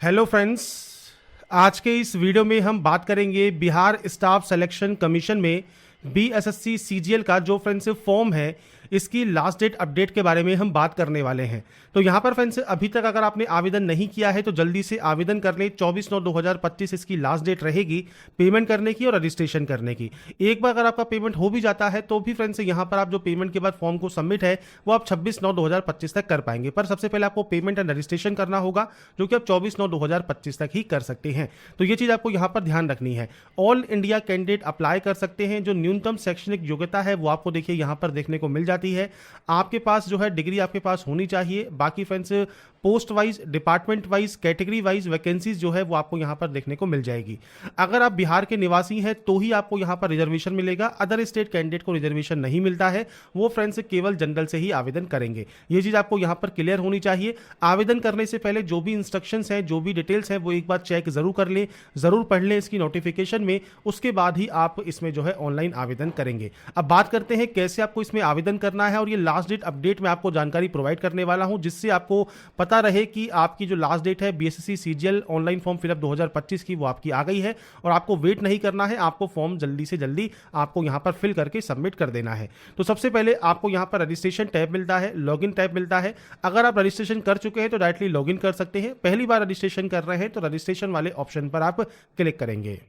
Hello friends. आज के इस वीडियो में हम बात करेंगे बिहार स्टाफ सिलेक्शन कमीशन में बीएसएससी सीजीएल का जो फ्रेंड्स फॉर्म है इसकी लास्ट डेट अपडेट के बारे में हम बात करने वाले हैं। तो यहाँ पर फ्रेंड्स अभी तक अगर आपने आवेदन नहीं किया है तो जल्दी से आवेदन कर लें। 24/9/2025 इसकी लास्ट डेट रहेगी पेमेंट करने की और रजिस्ट्रेशन करने की। एक बार अगर आपका पेमेंट हो भी जाता है तो भी फ्रेंड्स यहाँ पर आप जो पेमेंट के बाद फॉर्म को सबमिट है वो आप 26/9/2025 तक कर पाएंगे। पर सबसे पहले आपको पेमेंट एंड रजिस्ट्रेशन करना होगा जो कि आप 24/9/2025 तक ही कर सकते हैं। तो ये चीज़ आपको यहाँ पर ध्यान रखनी है। ऑल इंडिया कैंडिडेट अप्लाई कर सकते हैं। जो न्यूनतम शैक्षणिक योग्यता है वो आपको देखिए यहाँ पर देखने को मिल जाती है। आपके पास जो है डिग्री आपके पास होनी चाहिए। बाकी friends post wise, department wise, category wise vacancies जो है वो आपको यहाँ पर देखने को मिल जाएगी। अगर आप बिहार के निवासी हैं तो ही आपको यहाँ पर रिजर्वेशन मिलेगा। अदर स्टेट कैंडिडेट को रिजर्वेशन नहीं मिलता है। वो फ्रेंड्स केवल जनरल से ही आवेदन करेंगे। ये चीज आपको यहाँ पर क्लियर होनी चाहिए। आवेदन करने से पहले जो भी इंस्ट्रक्शंस हैं, जो भी डिटेल्स हैं वो एक बार चेक जरूर कर लें, जरूर पढ़ लें इसकी नोटिफिकेशन में। उसके बाद ही आप इसमें जो है ऑनलाइन आवेदन करेंगे। अब बात करते हैं कैसे आपको इसमें आवेदन करना है। और ये लास्ट डेट अपडेट में आपको जानकारी प्रोवाइड करने वाला हूं जिससे आपको पता रहे कि आपकी जो लास्ट डेट है BSSC CGL online form fill up 2025 की वो आपकी आ गई है और आपको वेट नहीं करना है। आपको फॉर्म जल्दी से जल्दी आपको यहां पर फिल करके सबमिट कर देना है। तो सबसे पहले आपको यहां पर रजिस्ट्रेशन टैब मिलता है, लॉगिन टैब मिलता है। अगर आप रजिस्ट्रेशन कर चुके हैं तो डायरेक्टली लॉगिन कर सकते हैं। पहली बार रजिस्ट्रेशन कर रहे हैं तो रजिस्ट्रेशन वाले ऑप्शन पर आप क्लिक करेंगे।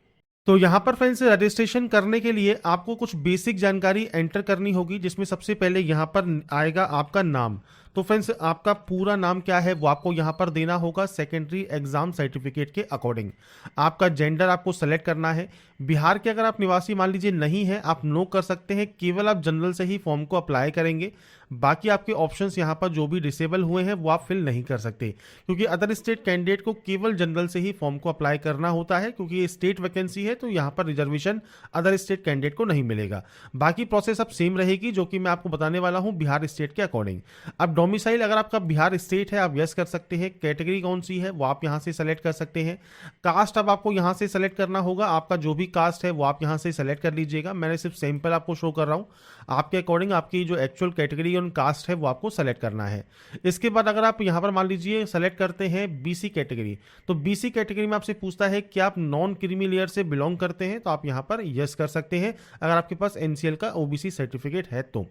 तो यहां पर फ्रेंड्स रजिस्ट्रेशन करने के लिए आपको कुछ बेसिक जानकारी एंटर करनी होगी जिसमें सबसे पहले यहां पर आएगा आपका नाम। तो फ्रेंड्स आपका पूरा नाम क्या है वो आपको यहां पर देना होगा सेकेंडरी एग्जाम सर्टिफिकेट के अकॉर्डिंग। आपका जेंडर आपको सेलेक्ट करना है। बिहार के अगर आप निवासी मान लीजिए नहीं है, आप नो कर सकते हैं। केवल आप जनरल से ही फॉर्म को अप्लाई करेंगे। बाकी आपके ऑप्शंस यहाँ पर जो भी डिसेबल हुए हैं वो आप फिल नहीं कर सकते क्योंकि अदर स्टेट कैंडिडेट को केवल जनरल से ही फॉर्म को अप्लाई करना होता है क्योंकि ये स्टेट वैकेंसी है। तो यहाँ पर रिजर्वेशन अदर स्टेट कैंडिडेट को नहीं मिलेगा। बाकी प्रोसेस अब सेम रहेगी जो कि मैं आपको बताने वाला हूँ बिहार स्टेट के अकॉर्डिंग। अब डोमिसाइल अगर आपका बिहार स्टेट है आप यस कर सकते हैं। कैटेगरी कौन सी है वो आप यहाँ से सेलेक्ट कर सकते हैं। कास्ट अब आपको यहाँ से सेलेक्ट करना होगा। आपका जो भी कास्ट है वो आप यहाँ से सेलेक्ट कर लीजिएगा। मैंने सिर्फ सैंपल आपको शो कर रहा हूँ। आपके अकॉर्डिंग आपकी जो एक्चुअल कैटेगरी और कास्ट है वो आपको सेलेक्ट करना है। इसके बाद अगर आप यहाँ पर मान लीजिए सेलेक्ट करते हैं बीसी कैटेगरी, तो बीसी कैटेगरी में आपसे पूछता है कि आप नॉन क्रीमी लेयर से बिलोंग करते हैं तो आप यहाँ पर यस कर सकते हैं अगर आपके पास एनसीएल का ओबीसी सर्टिफिकेट है तो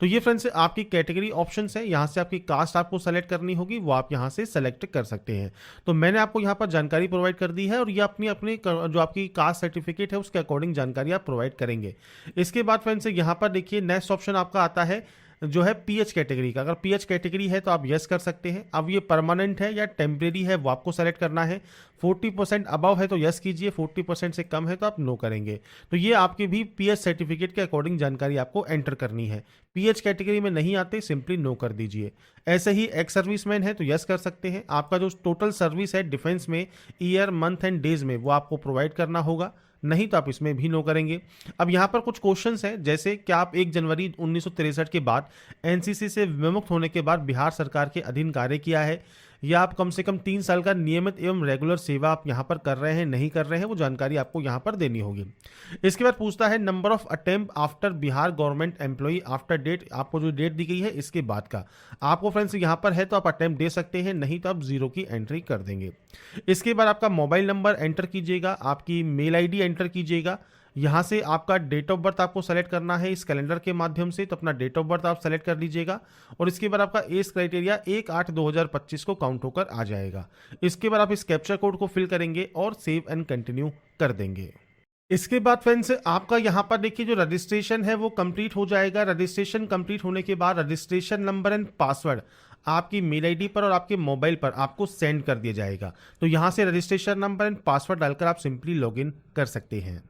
ये फ्रेंड्स आपकी कैटेगरी ऑप्शंस है। यहाँ से आपकी कास्ट आपको सेलेक्ट करनी होगी, वो आप यहाँ से सेलेक्ट कर सकते हैं। तो मैंने आपको यहाँ पर जानकारी प्रोवाइड कर दी है और ये अपनी अपनी जो आपकी कास्ट सर्टिफिकेट है उसके अकॉर्डिंग जानकारी आप प्रोवाइड करेंगे। इसके बाद फ्रेंड्स यहाँ पर देखिए नेक्स्ट ऑप्शन आपका आता है जो है पीएच कैटेगरी का। अगर पीएच कैटेगरी है तो आप यस कर सकते हैं। अब ये परमानेंट है या टेम्परेरी है वो आपको सेलेक्ट करना है। 40% अबव है तो यस कीजिए, 40% से कम है तो आप नो करेंगे। तो ये आपकी भी पीएच सर्टिफिकेट के अकॉर्डिंग जानकारी आपको एंटर करनी है। पीएच कैटेगरी में नहीं आते सिंपली नो कर दीजिए। ऐसे ही एक्स सर्विसमैन है तो यस कर सकते हैं। आपका जो टोटल सर्विस है डिफेंस में ईयर, मंथ एंड डेज में वो आपको प्रोवाइड करना होगा, नहीं तो आप इसमें भी नो करेंगे। अब यहाँ पर कुछ क्वेश्चंस हैं जैसे कि आप 1 जनवरी 1963 के बाद एनसीसी से विमुक्त होने के बाद बिहार सरकार के अधीन कार्य किया है या आप कम से कम 3 साल का नियमित एवं रेगुलर सेवा आप यहाँ पर कर रहे हैं, नहीं कर रहे हैं, वो जानकारी आपको यहाँ पर देनी होगी। इसके बाद पूछता है number of attempt after Bihar government employee after date. आपको जो डेट दी गई है इसके बाद का आपको फ्रेंड्स यहाँ पर है तो आप अटेम्प्ट दे सकते हैं, नहीं तो आप 0 की एंट्री कर देंगे। इसके बाद आपका मोबाइल नंबर एंटर कीजिएगा, आपकी मेल आईडी एंटर कीजिएगा। यहाँ से आपका डेट ऑफ बर्थ आपको सेलेक्ट करना है इस कैलेंडर के माध्यम से, तो अपना डेट ऑफ बर्थ आप सेलेक्ट कर लीजिएगा। और इसके बाद आपका एज क्राइटेरिया 1/8/2025 को काउंट होकर आ जाएगा। इसके बाद आप इस कैप्चा कोड को फिल करेंगे और सेव एंड कंटिन्यू कर देंगे। इसके बाद फ्रेंड्स आपका यहाँ पर देखिए जो रजिस्ट्रेशन है वो कंप्लीट हो जाएगा। रजिस्ट्रेशन कंप्लीट होने के बाद रजिस्ट्रेशन नंबर एंड पासवर्ड आपकी मेल आईडी पर और आपके मोबाइल पर आपको सेंड कर दिया जाएगा। तो यहाँ से रजिस्ट्रेशन नंबर एंड पासवर्ड डालकर आप सिंपली लॉगिन कर सकते हैं।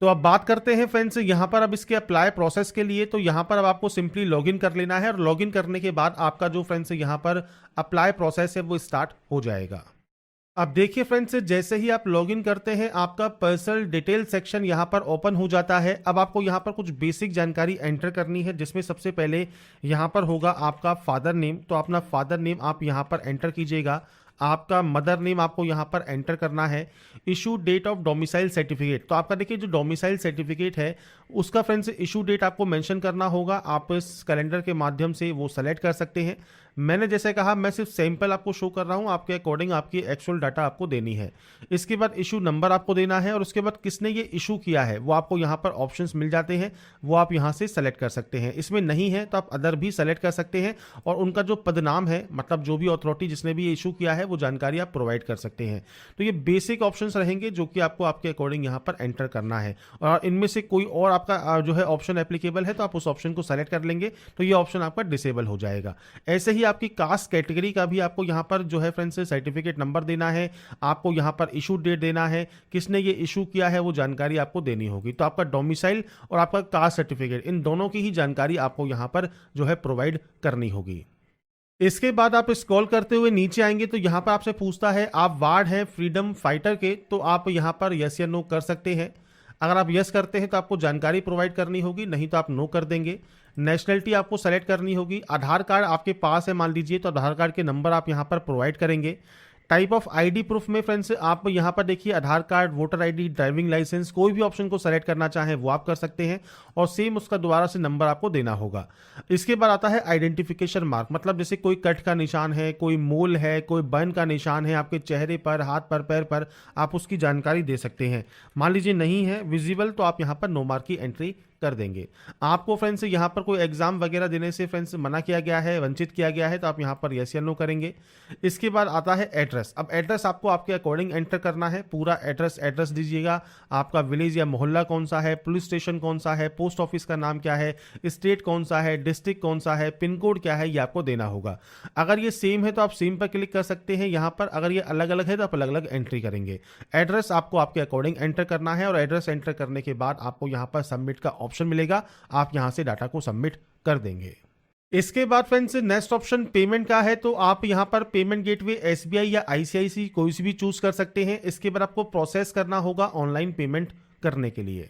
तो अब बात करते हैं फ्रेंड्स यहाँ पर अब इसके अप्लाई प्रोसेस के लिए। तो यहाँ पर अब आपको सिंपली लॉगिन कर लेना है और लॉगिन करने के बाद आपका जो फ्रेंड्स यहाँ पर अप्लाई प्रोसेस है वो स्टार्ट हो जाएगा। अब देखिए फ्रेंड्स जैसे ही आप लॉगिन करते हैं आपका पर्सनल डिटेल सेक्शन यहाँ पर ओपन हो जाता है। अब आपको यहाँ पर कुछ बेसिक जानकारी एंटर करनी है जिसमें सबसे पहले यहाँ पर होगा आपका फादर नेम। तो अपना फादर नेम आप यहाँ पर एंटर कीजिएगा। आपका मदर नेम आपको यहाँ पर एंटर करना है, issue date of domicile certificate, तो आपका देखिए जो डोमिसाइल सर्टिफिकेट है उसका फ्रेंड्स इशू डेट आपको मेंशन करना होगा। आप इस कैलेंडर के माध्यम से वो सेलेक्ट कर सकते हैं। मैंने जैसे कहा मैं सिर्फ सैंपल आपको शो कर रहा हूं, आपके अकॉर्डिंग आपकी एक्चुअल डाटा आपको देनी है। इसके बाद इशू नंबर आपको देना है और उसके बाद किसने ये इशू किया है वो आपको यहाँ पर ऑप्शंस मिल जाते हैं, वो आप यहाँ से सेलेक्ट कर सकते हैं। इसमें नहीं है तो आप अदर भी सेलेक्ट कर सकते हैं और उनका जो पदनाम है, मतलब जो भी अथॉरिटी जिसने भी इशू किया है वो जानकारी आप प्रोवाइड कर सकते हैं। तो ये बेसिक ऑप्शंस रहेंगे जो कि आपको आपके अकॉर्डिंग यहाँ पर एंटर करना है और इनमें से कोई और आपका जो है ऑप्शन एप्लीकेबल है तो आप उस ऑप्शन को सेलेक्ट कर लेंगे तो ये ऑप्शन आपका डिसेबल हो जाएगा। ऐसे ही आपकी कास्ट कैटेगरी का भी आपको यहाँ पर जो है फ्रेंड्स सर्टिफिकेट नंबर देना है, आपको यहाँ पर इशू डेट देना है, किसने ये इशू किया है वो जानकारी आपको देनी होगी। तो आपका डोमिसाइल और आपका कास्ट सर्टिफिकेट इन दोनों की ही जानकारी आपको यहाँ पर जो है प्रोवाइड करनी होगी। इसके बाद आप स्क्रॉल करते हुए नीचे आएंगे तो यहाँ पर आपसे पूछता है आप वार्ड हैं फ्रीडम फाइटर के, तो आप यहाँ पर यस या नो कर सकते हैं। अगर आप यस करते हैं तो आपको जानकारी प्रोवाइड करनी होगी, नहीं तो आप नो कर देंगे। नेशनलिटी आपको सेलेक्ट करनी होगी। आधार कार्ड आपके पास है मान लीजिए तो आधार कार्ड के नंबर आप यहाँ पर प्रोवाइड करेंगे। टाइप ऑफ आईडी प्रूफ में फ्रेंड्स आप यहाँ पर देखिए Aadhaar card, voter ID, driving licence, कोई भी ऑप्शन को सेलेक्ट करना चाहें वो आप कर सकते हैं और सेम उसका दोबारा से नंबर आपको देना होगा। इसके बाद आता है आइडेंटिफिकेशन मार्क, मतलब जैसे कोई कट का निशान है, कोई मोल है, कोई बर्न का निशान है आपके चेहरे पर, हाथ पर, पैर पर, आप उसकी जानकारी दे सकते हैं। मान लीजिए नहीं है विजिबल तो आप यहाँ पर नो मार्क की एंट्री कर देंगे। आपको फ्रेंड्स यहाँ पर कोई एग्जाम वगैरह देने से फ्रेंड्स मना किया गया है, वंचित किया गया है तो आप यहाँ पर यस या नो करेंगे। इसके बाद आता है एड्रेस। अब एड्रेस आपको आपके अकॉर्डिंग एंटर करना है, पूरा एड्रेस दीजिएगा। आपका विलेज या मोहल्ला कौन सा है, पुलिस स्टेशन कौन सा है, पोस्ट ऑफिस का नाम क्या है, स्टेट कौन सा है, डिस्ट्रिक्ट कौन सा है, पिन कोड क्या है, ये आपको देना होगा। अगर ये सेम है तो आप सेम पर क्लिक कर सकते हैं यहाँ पर, अगर ये अलग अलग है तो आप अलग अलग एंट्री करेंगे। एड्रेस आपको आपके अकॉर्डिंग एंटर करना है और एड्रेस एंटर करने के बाद आपको यहाँ पर सबमिट का ऑप्शन मिलेगा, आप यहां से डाटा को सबमिट कर देंगे। इसके बाद फ्रेंड्स नेक्स्ट ऑप्शन पेमेंट का है, तो आप यहां पर पेमेंट गेटवे एसबीआई या आईसीआईसी कोई सी भी चूज कर सकते हैं। इसके बाद आपको प्रोसेस करना होगा ऑनलाइन पेमेंट करने के लिए।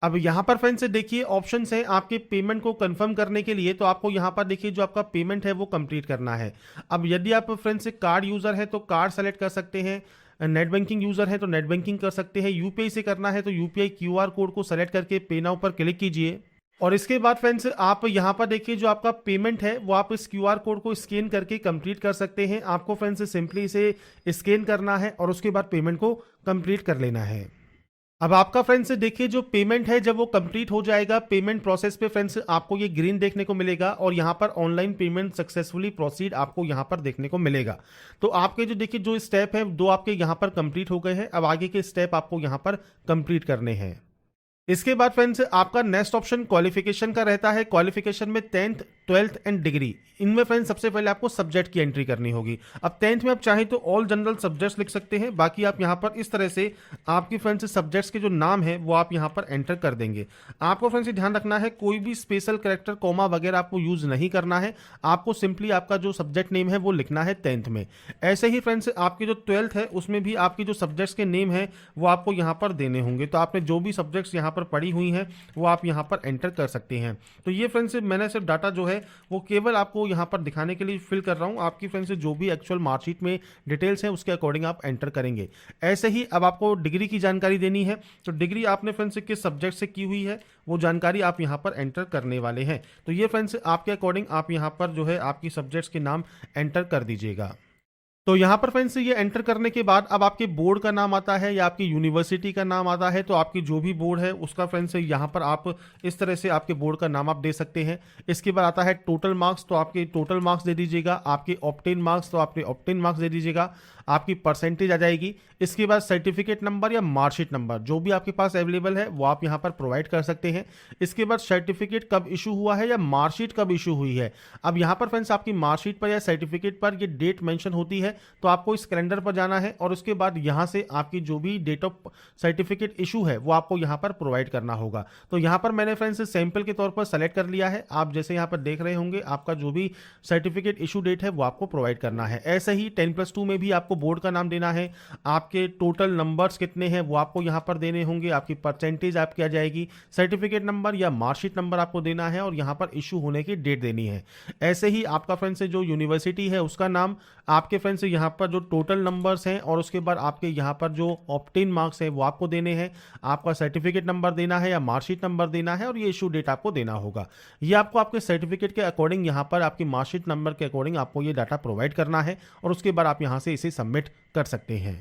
अब यहां पर फ्रेंड्स देखिए ऑप्शंस हैं आपके पेमेंट को कंफर्म करने के लिए, तो आपको यहां पर देखिए जो आपका पेमेंट है वो कंप्लीट करना है। अब यदि आप फ्रेंड्स कार्ड यूजर है तो कार्ड सेलेक्ट कर सकते हैं, नेट बैंकिंग यूजर है तो नेट बैंकिंग कर सकते हैं, यूपीआई से करना है तो यूपीआई क्यूआर कोड को सेलेक्ट करके पे नाउ पर क्लिक कीजिए। और इसके बाद फ्रेंड्स आप यहां पर देखिए जो आपका पेमेंट है वो आप इस क्यूआर कोड को स्कैन करके कंप्लीट कर सकते हैं। आपको फ्रेंड्स सिंपली इसे स्कैन करना है और उसके बाद पेमेंट को कंप्लीट कर लेना है। अब आपका फ्रेंड्स देखिए जो पेमेंट है जब वो कंप्लीट हो जाएगा पेमेंट प्रोसेस पे फ्रेंड्स आपको ये ग्रीन देखने को मिलेगा और यहाँ पर ऑनलाइन पेमेंट सक्सेसफुली प्रोसीड आपको यहाँ पर देखने को मिलेगा। तो आपके जो देखिए जो स्टेप है दो आपके यहाँ पर कंप्लीट हो गए हैं, अब आगे के स्टेप आपको यहाँ पर कंप्लीट करने हैं। इसके बाद फ्रेंड्स आपका नेक्स्ट ऑप्शन क्वालिफिकेशन का रहता है। क्वालिफिकेशन में 10th 12th एंड डिग्री, इनमें फ्रेंड्स सबसे पहले आपको सब्जेक्ट की एंट्री करनी होगी। अब 10th में आप चाहें तो ऑल जनरल सब्जेक्ट्स लिख सकते हैं, बाकी आप यहां पर इस तरह से आपकी फ्रेंड्स सब्जेक्ट्स के जो नाम है वो आप यहां पर एंटर कर देंगे। आपको फ्रेंड्स ध्यान रखना है कोई भी स्पेशल कैरेक्टर कॉमा वगैरह आपको यूज नहीं करना है, आपको सिंपली आपका जो सब्जेक्ट नेम है वो लिखना है 10th में। ऐसे ही फ्रेंड्स आपकी जो 12th है उसमें भी आपकी जो सब्जेक्ट्स के नेम है वो आपको यहाँ पर देने होंगे। तो आपने जो भी सब्जेक्ट्स यहाँ पर पढ़ी हुई हैं वो आप यहाँ पर एंटर कर सकते हैं। तो ये फ्रेंड्स मैंने सिर्फ डाटा जो है वो केवल आपको यहाँ पर दिखाने के लिए फिल कर रहा हूँ। आपकी फ्रेंड्स जो भी एक्चुअल मार्कशीट में डिटेल्स हैं उसके अकॉर्डिंग आप एंटर करेंगे। ऐसे ही अब आपको डिग्री की जानकारी देनी है, तो डिग्री आपने फ्रेंड्स किस सब्जेक्ट से की हुई है वो जानकारी आप यहाँ पर एंटर करने वाले हैं। तो ये फ्रेंड्स आपके अकॉर्डिंग आप यहाँ पर जो है आपकी सब्जेक्ट्स के नाम एंटर कर दीजिएगा। तो यहाँ पर फ्रेंड्स ये एंटर करने के बाद अब आपके बोर्ड का नाम आता है या आपकी यूनिवर्सिटी का नाम आता है, तो आपकी जो भी बोर्ड है उसका फ्रेंड्स यहाँ पर आप इस तरह से आपके बोर्ड का नाम आप दे सकते हैं। इसके बाद आता है टोटल मार्क्स, तो आपके टोटल मार्क्स दे दीजिएगा। आपके ऑब्टेन मार्क्स तो आपके ऑब्टेन मार्क्स दे दीजिएगा, आपकी परसेंटेज आ जाएगी। इसके बाद सर्टिफिकेट नंबर या मार्कशीट नंबर जो भी आपके पास अवेलेबल है वो आप यहाँ पर प्रोवाइड कर सकते हैं। इसके बाद सर्टिफिकेट कब इशू हुआ है या मार्कशीट कब इशू हुई है। अब यहाँ पर फ्रेंड्स आपकी मार्कशीट पर या सर्टिफिकेट पर ये डेट मेंशन होती है, तो आपको इस कैलेंडर पर जाना है और उसके बाद यहाँ से आपकी जो भी डेट ऑफ सर्टिफिकेट इशू है वो आपको यहाँ पर प्रोवाइड करना होगा। तो यहाँ पर मैंने फ्रेंड्स सैंपल के तौर पर सेलेक्ट कर लिया है। आप जैसे यहाँ पर देख रहे होंगे आपका जो भी सर्टिफिकेट इशू डेट है वो आपको प्रोवाइड करना है। ऐसे ही 10+2 में भी आपको बोर्ड का नाम देना है, आपके टोटल नंबर्स कितने हैं वो आपको यहाँ पर देने होंगे, आपकी परसेंटेज आपकी आ जाएगी, सर्टिफिकेट नंबर या मार्कशीट नंबर आपको देना है और यहाँ पर इशू होने की डेट देनी है। ऐसे ही आपका फ्रेंड्स जो यूनिवर्सिटी है उसका नाम, आपके फ्रेंड्स फ्रेंड्स यहाँ पर जो टोटल नंबर्स हैं और उसके बाद आपके यहाँ पर जो ऑप्टेन मार्क्स हैं वो आपको देने हैं, आपका सर्टिफिकेट नंबर देना है या मार्कशीट नंबर देना है और ये इशू डेट आपको देना होगा। ये आपको आपके सर्टिफिकेट के अकॉर्डिंग यहाँ पर आपकी मार्कशीट नंबर के अकॉर्डिंग आपको ये डाटा प्रोवाइड करना है और उसके बाद आप यहाँ से इसे सबमिट कर सकते हैं।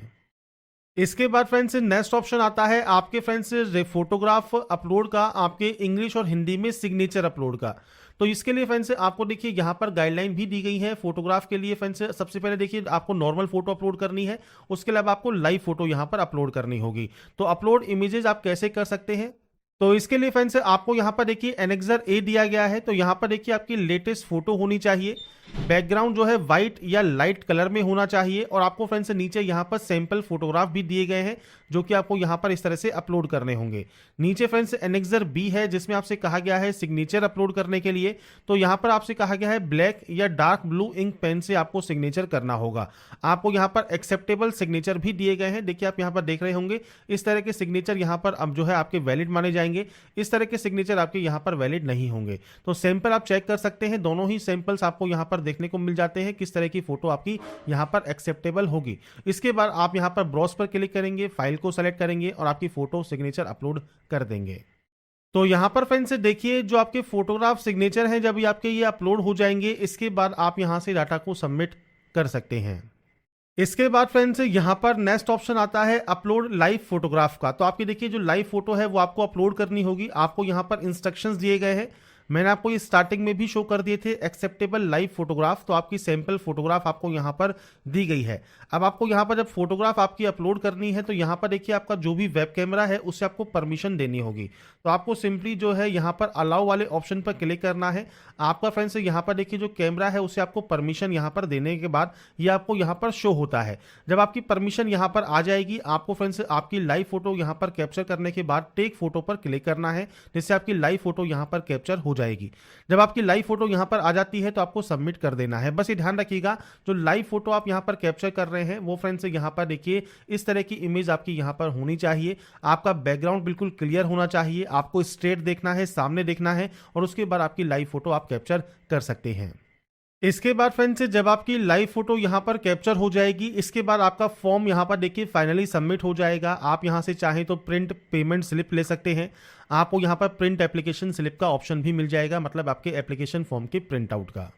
इसके बाद फ्रेंड्स नेक्स्ट ऑप्शन आता है आपके फ्रेंड्स फोटोग्राफ अपलोड का, आपके इंग्लिश और हिंदी में सिग्नेचर अपलोड का। तो इसके लिए फ्रेंड्स आपको देखिए यहाँ पर गाइडलाइन भी दी गई है फोटोग्राफ के लिए। फ्रेंड्स सबसे पहले देखिए आपको नॉर्मल फोटो अपलोड करनी है, उसके अलावा आपको लाइव फोटो यहाँ पर अपलोड करनी होगी। तो अपलोड इमेजेस आप कैसे कर सकते हैं, तो इसके लिए फ्रेंड्स आपको यहाँ पर देखिए एनेक्सर ए दिया गया है। तो यहाँ पर देखिए आपकी लेटेस्ट फोटो होनी चाहिए, बैकग्राउंड जो है व्हाइट या लाइट कलर में होना चाहिए और आपको फ्रेंड्स नीचे यहाँ पर सैंपल फोटोग्राफ भी दिए गए हैं जो कि आपको यहाँ पर इस तरह से अपलोड करने होंगे। नीचे फ्रेंड्स एनेक्सर बी है जिसमें आपसे कहा गया है सिग्नेचर अपलोड करने के लिए। तो यहाँ पर आपसे कहा गया है ब्लैक या डार्क ब्लू इंक पेन से आपको सिग्नेचर करना होगा। आपको यहाँ पर एक्सेप्टेबल सिग्नेचर भी दिए गए हैं। देखिए आप यहाँ पर देख रहे होंगे इस तरह के सिग्नेचर यहाँ पर अब जो है आपके वैलिड माने जाएंगे, इस तरह के सिग्नेचर आपके यहाँ पर वैलिड नहीं होंगे। तो सैंपल आप चेक कर सकते हैं, दोनों ही सैंपल्स आपको यहाँ पर देखने को मिल जाते हैं किस तरह की फोटो आपकी यहाँ पर एक्सेप्टेबल होगी। इसके बाद आप यहाँ पर ब्राउज पर क्लिक करेंगे, फाइल को सेलेक्ट करेंगे और आपकी फोटो सिग्नेचर अपलोड कर देंगे। तो यहाँ पर फ्रेंड्स देखिए जो आपके फोटोग्राफ सिग्नेचर हैं जब आपके ये अपलोड हो जाएंगे, इसके बाद आप यहाँ से डाटा को सबमिट कर सकते हैं। इसके बाद फ्रेंड्स यहाँ पर नेक्स्ट ऑप्शन आता है अपलोड लाइव फोटोग्राफ का। तो आपकी देखिए जो लाइव फोटो है वो आपको अपलोड करनी होगी। आपको यहाँ पर इंस्ट्रक्शंस दिए गए हैं, मैंने आपको ये स्टार्टिंग में भी शो कर दिए थे, एक्सेप्टेबल लाइव फोटोग्राफ। तो आपकी सैंपल फोटोग्राफ आपको यहाँ पर दी गई है। अब आपको यहाँ पर जब फोटोग्राफ आपकी अपलोड करनी है तो यहाँ पर देखिए आपका जो भी वेब कैमरा है उससे आपको परमिशन देनी होगी। तो आपको सिंपली जो है यहाँ पर अलाउ वाले ऑप्शन पर क्लिक करना है। आपका फ्रेंड्स यहाँ पर देखिए जो कैमरा है उसे आपको परमिशन यहाँ पर देने के बाद ये आपको यहाँ पर शो होता है। जब आपकी परमिशन यहाँ पर आ जाएगी आपको फ्रेंड्स आपकी लाइव फोटो यहाँ पर कैप्चर करने के बाद टेक फोटो पर क्लिक करना है, जिससे आपकी लाइव फोटो यहाँ पर कैप्चर हो जाएगी। जब आपकी लाइव फोटो यहां पर आ जाती है तो आपको सबमिट कर देना है। बस ये ध्यान रखिएगा जो लाइव फोटो आप यहां पर कैप्चर कर रहे हैं वो फ्रेंड्स यहां पर देखिए इस तरह की इमेज आपकी यहां पर होनी चाहिए। आपका बैकग्राउंड बिल्कुल क्लियर होना चाहिए, आपको स्ट्रेट देखना है, सामने देखना है और उसके बाद आपकी लाइव फोटो आप कैप्चर कर सकते हैं। इसके बाद फ्रेंड्स जब आपकी लाइव फोटो यहाँ पर कैप्चर हो जाएगी, इसके बाद आपका फॉर्म यहाँ पर देखिए फाइनली सबमिट हो जाएगा। आप यहाँ से चाहें तो प्रिंट पेमेंट स्लिप ले सकते हैं। आपको यहाँ पर प्रिंट एप्लीकेशन स्लिप का ऑप्शन भी मिल जाएगा, मतलब आपके एप्लीकेशन फॉर्म के प्रिंट आउट का।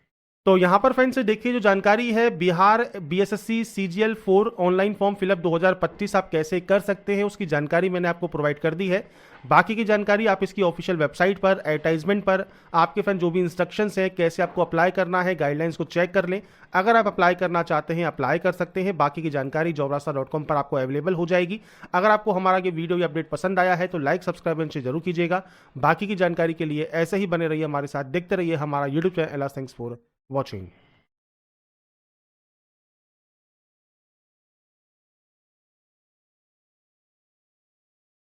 तो यहाँ पर फ्रेंड्स देखिए जो जानकारी है Bihar BSSC CGL 4 online form fill up 2025 आप कैसे कर सकते हैं उसकी जानकारी मैंने आपको प्रोवाइड कर दी है। बाकी की जानकारी आप इसकी ऑफिशियल वेबसाइट पर एडवर्टाइजमेंट पर आपके फ्रेंड जो भी इंस्ट्रक्शंस हैं कैसे आपको अप्लाई करना है गाइडलाइंस को चेक कर लें। अगर आप अप्लाई करना चाहते हैं अप्लाई कर सकते हैं। बाकी की जानकारी jobrasta.com पर आपको अवेलेबल हो जाएगी। अगर आपको हमारा ये वीडियो या अपडेट पसंद आया है तो लाइक सब्सक्राइब एंड शेयर जरूर कीजिएगा। बाकी की जानकारी के लिए ऐसे ही बने रहिए हमारे साथ, देखते रहिए हमारा YouTube channel. Thanks for watching।